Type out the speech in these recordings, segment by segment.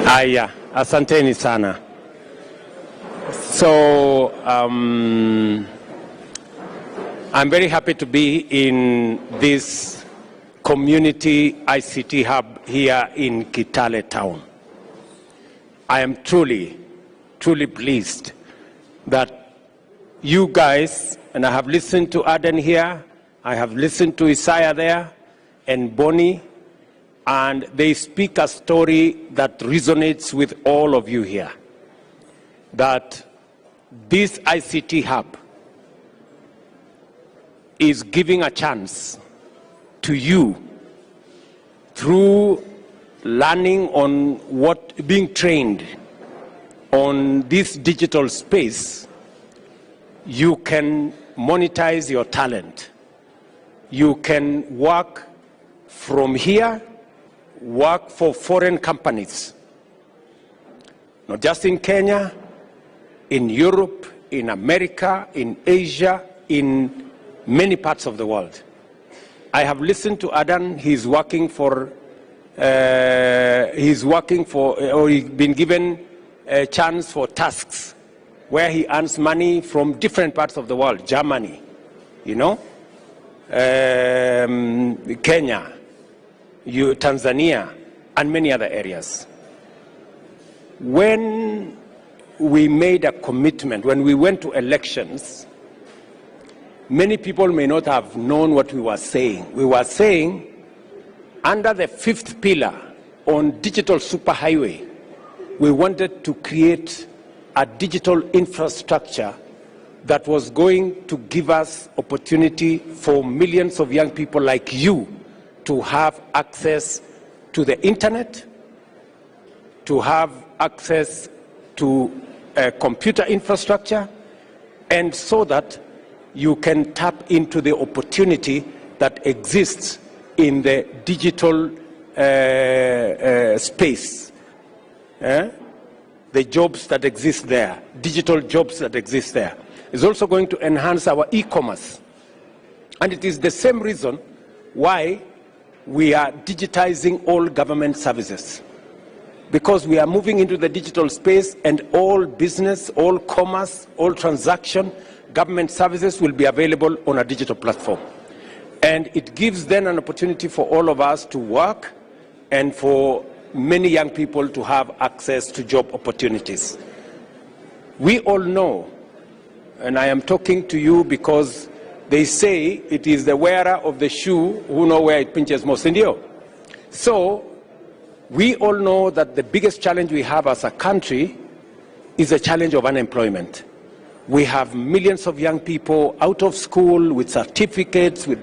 Aya, asanteni sana. So I'm very happy to be in this community ICT hub here in Kitale town. I am truly pleased that you guys, and I have listened to Aden here, I have listened to Isaiah there, and Bonnie, and they speak a story that resonates with all of you here. That this ICT hub is giving a chance to you through learning on being trained on this digital space. You can monetize your talent. You can work from here, work for foreign companies, not just in Kenya, in Europe, in America, in Asia, in many parts of the world. I have listened to Adan. He's working for, or he's been given a chance for tasks where he earns money from different parts of the world, Germany, Kenya, Tanzania, and many other areas. When we made a commitment, when we went to elections, many people may not have known what we were saying. We were saying, under the 5th pillar on digital superhighway, we wanted to create a digital infrastructure that was going to give us opportunity for millions of young people like you to have access to the internet, to have access to computer infrastructure, and so that you can tap into the opportunity that exists in the digital space. The jobs that exist there, digital jobs that exist there. It's also going to enhance our e-commerce. And it is the same reason why we are digitizing all government services. Because we are moving into the digital space, and all business, all commerce, all transaction, government services will be available on a digital platform. And it gives then an opportunity for all of us to work and for many young people to have access to job opportunities. We all know, and I am talking to you because they say it is the wearer of the shoe who know where it pinches most in you. So we all know that the biggest challenge we have as a country is the challenge of unemployment. We have millions of young people out of school with certificates, with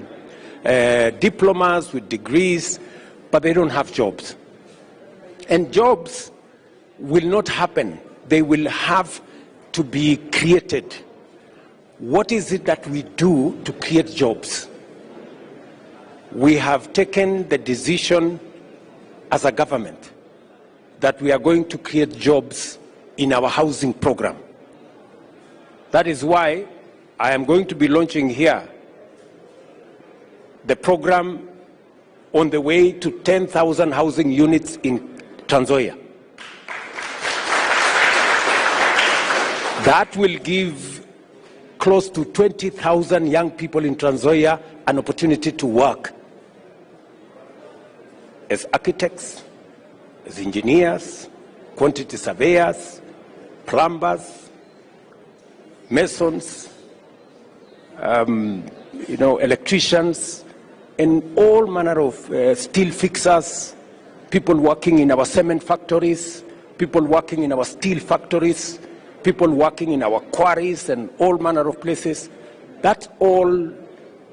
diplomas, with degrees, but they don't have jobs. And jobs will not happen. They will have to be created. What is it that we do to create jobs? We have taken the decision as a government that we are going to create jobs in our housing program. That is why I am going to be launching here the program on the way to 10,000 housing units in Trans-Nzoia. That will give close to 20,000 young people in Trans-Nzoia an opportunity to work as architects, as engineers, quantity surveyors, plumbers, masons, electricians, and all manner of steel fixers, people working in our cement factories, people working in our steel factories, people working in our quarries and all manner of places. That all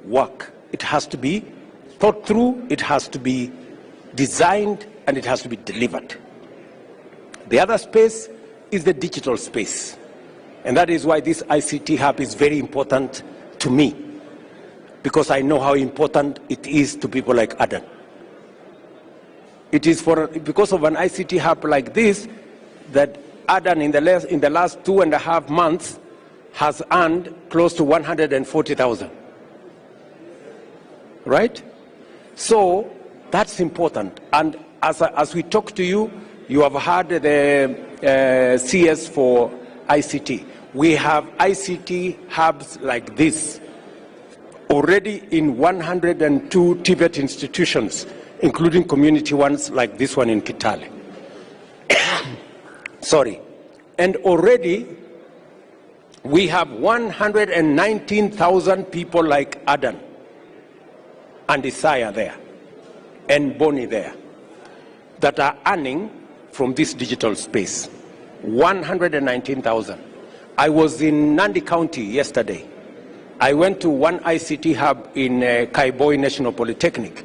work. It has to be thought through, it has to be designed, and it has to be delivered. The other space is the digital space. And that is why this ICT hub is very important to me, because I know how important it is to people like Adan. It is because of an ICT hub like this that Adan in the last 2.5 months has earned close to 140,000. Right? So that's important. And as we talk to you, you have heard the CS for ICT. We have ICT hubs like this already in 102 TVET institutions, including community ones like this one in Kitale. Sorry. And already we have 119,000 people like Adan and Isaiah there, and Bonnie there, that are earning from this digital space. 119,000. I was in Nandi County yesterday. I went to one ICT hub in Kaiboi National Polytechnic,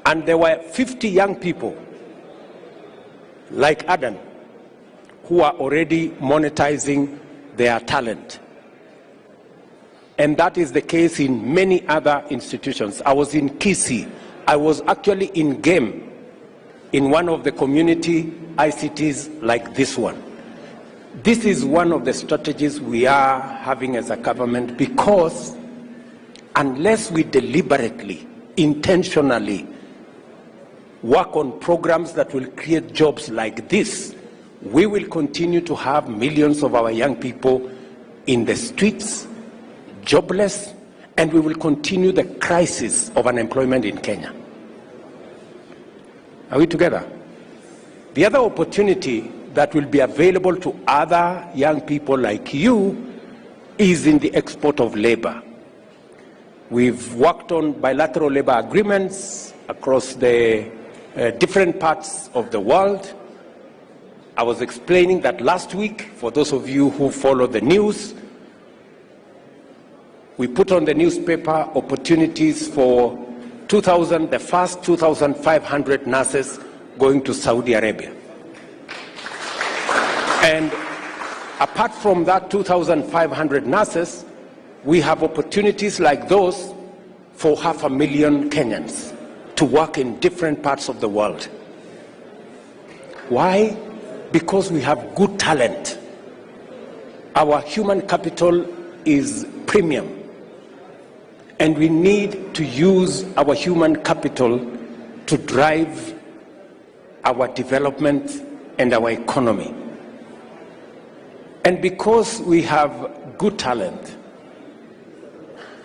and there were 50 young people like Adan who are already monetizing their talent. And that is the case in many other institutions. I was in Kisii. I was actually in Game in one of the community ICTs like this one. This is one of the strategies we are having as a government, because unless we deliberately, intentionally work on programs that will create jobs like this, we will continue to have millions of our young people in the streets, jobless, and we will continue the crisis of unemployment in Kenya. Are we together? The other opportunity that will be available to other young people like you is in the export of labor. We've worked on bilateral labor agreements across the different parts of the world. I was explaining that last week, for those of you who follow the news. We put on the newspaper opportunities for the first 2,500 nurses going to Saudi Arabia. And apart from that 2,500 nurses, we have opportunities like those for 500,000 Kenyans to work in different parts of the world. Why? Because we have good talent. Our human capital is premium. And we need to use our human capital to drive our development and our economy. And because we have good talent,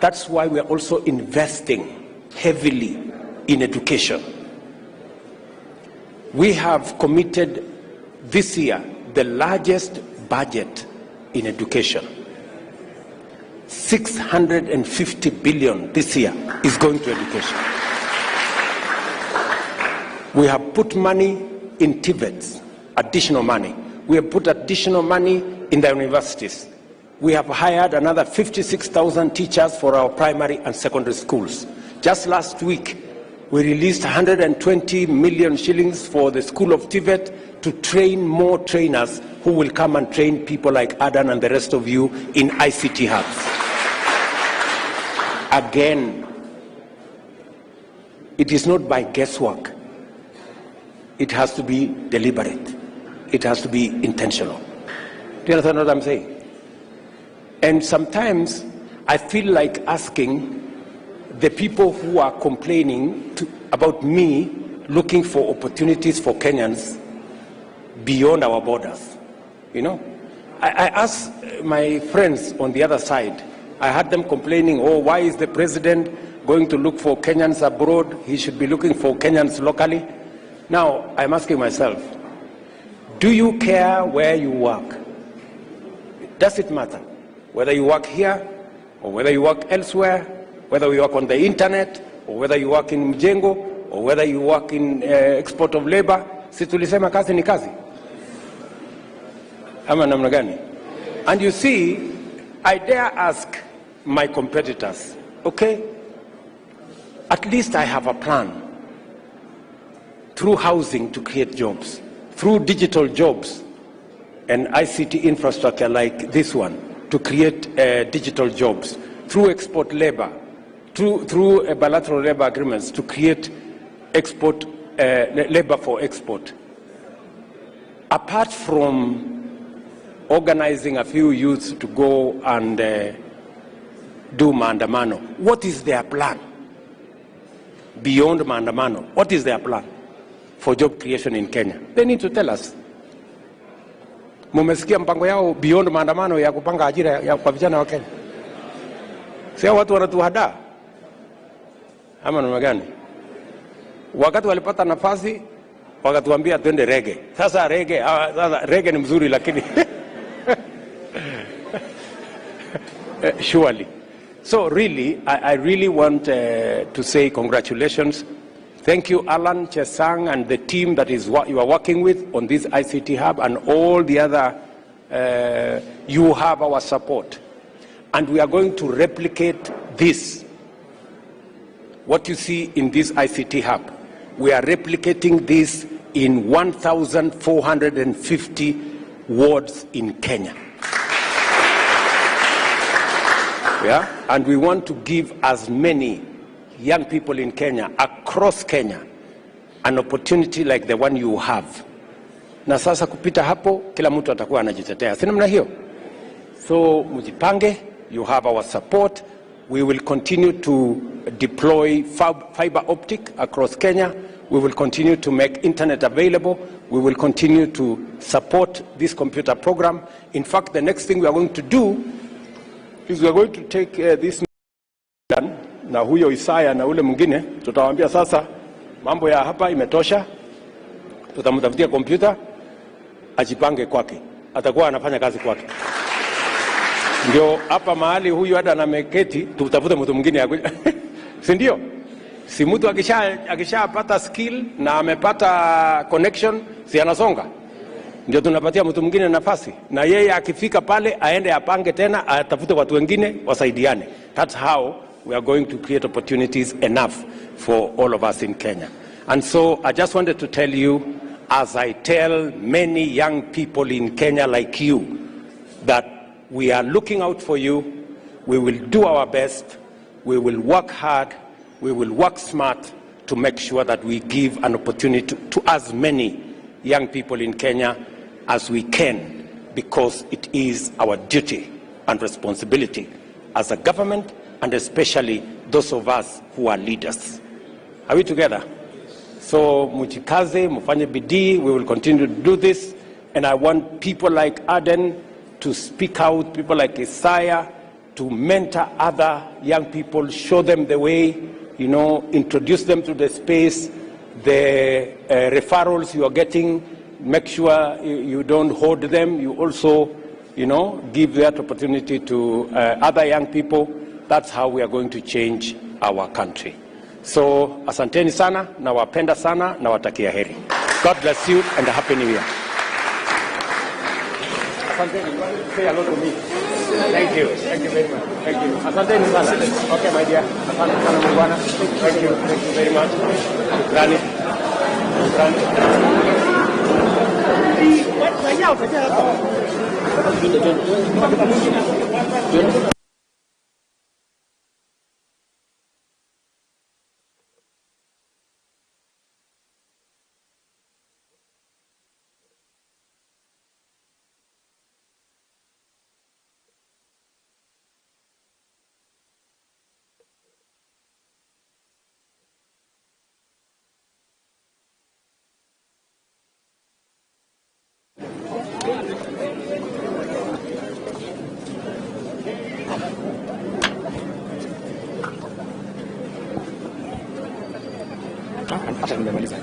that's why we are also investing heavily in education. We have committed this year the largest budget in education. 650 billion this year is going to education. We have put money in TVETs, additional money. We have put additional money in the universities. We have hired another 56,000 teachers for our primary and secondary schools. Just last week, we released 120 million shillings for the School of TVET to train more trainers who will come and train people like Adan and the rest of you in ICT hubs. Again, it is not by guesswork. It has to be deliberate. It has to be intentional. Do you understand what I'm saying? And sometimes I feel like asking the people who are complaining about me looking for opportunities for Kenyans beyond our borders. You know, I ask my friends on the other side, I had them complaining, oh, why is the president going to look for Kenyans abroad? He should be looking for Kenyans locally. Now, I'm asking myself, do you care where you work? Does it matter? Whether you work here, or whether you work elsewhere, whether you work on the internet, or whether you work in mjengo, or whether you work in export of labor, si tulisema kazi ni kazi? Ama namna gani? And you see, I dare ask my competitors, okay, at least I have a plan through housing to create jobs, through digital jobs and ICT infrastructure like this one to create digital jobs, through export labor, through bilateral labor agreements to create export labor for export. Apart from organizing a few youths to go and do maandamano. What is their plan? Beyond maandamano, what is their plan for job creation in Kenya? They need to tell us. Mumesikia mpango yao beyond maandamano ya kupanga ajira ya kwa vijana wa Kenya? Sio watu wanatuhadaa ama namna gani? Wakati walipata nafasi wakatuambia twende rege. Sasa rege ni mzuri lakini surely. So really, I really want to say congratulations. Thank you, Alan Chesang and the team that is what you are working with on this ICT Hub, and all the other, you have our support. And we are going to replicate this. What you see in this ICT Hub, we are replicating this in 1,450 wards in Kenya. Yeah? And we want to give as many young people in Kenya, across Kenya, an opportunity like the one you have. Na sasa kupita hapo, kila mtu atakuwa anajitetea. Si namna hiyo? So mjipange, you have our support. We will continue to deploy fiber optic across Kenya. We will continue to make internet available. We will continue to support this computer program. In fact, the next thing we are going to do is we are going to take this na huyo Isaya na ule mwingine, tutawaambia sasa mambo ya hapa imetosha, tutamtafutia kompyuta ajipange kwake, atakuwa anafanya kazi kwake. Ndio hapa mahali huyu hata anameketi, tutafute mtu mwingine akuja. Si ndio? Si mtu akishapata skill na amepata connection, si anasonga. Ndio tunapatia mtu mwingine nafasi, na yeye akifika pale aende apange tena, atafute watu wengine wasaidiane. That's how we are going to create opportunities enough for all of us in Kenya. And so I just wanted to tell you, as I tell many young people in Kenya like you, that we are looking out for you. We will do our best. We will work hard. We will work smart to make sure that we give an opportunity to as many young people in Kenya as we can, because it is our duty and responsibility as a government, and especially those of us who are leaders. Are we together? So mujikaze, mufanye bidii. We will continue to do this, and I want people like Aden to speak out, people like Isaiah to mentor other young people, show them the way, introduce them to the space, the referrals you are getting, make sure you don't hoard them. You also, give that opportunity to other young people. That's how we are going to change our country. So, asanteni sana, nawapenda sana, nawatakia heri. God bless you and a happy new year. Asanteni, say hello to me. Thank you. Thank you very much. Thank you. Asanteni sana. Okay, my dear. Asante sana mwana. Thank you. Thank you very much. Rani. Hata nimemaliza.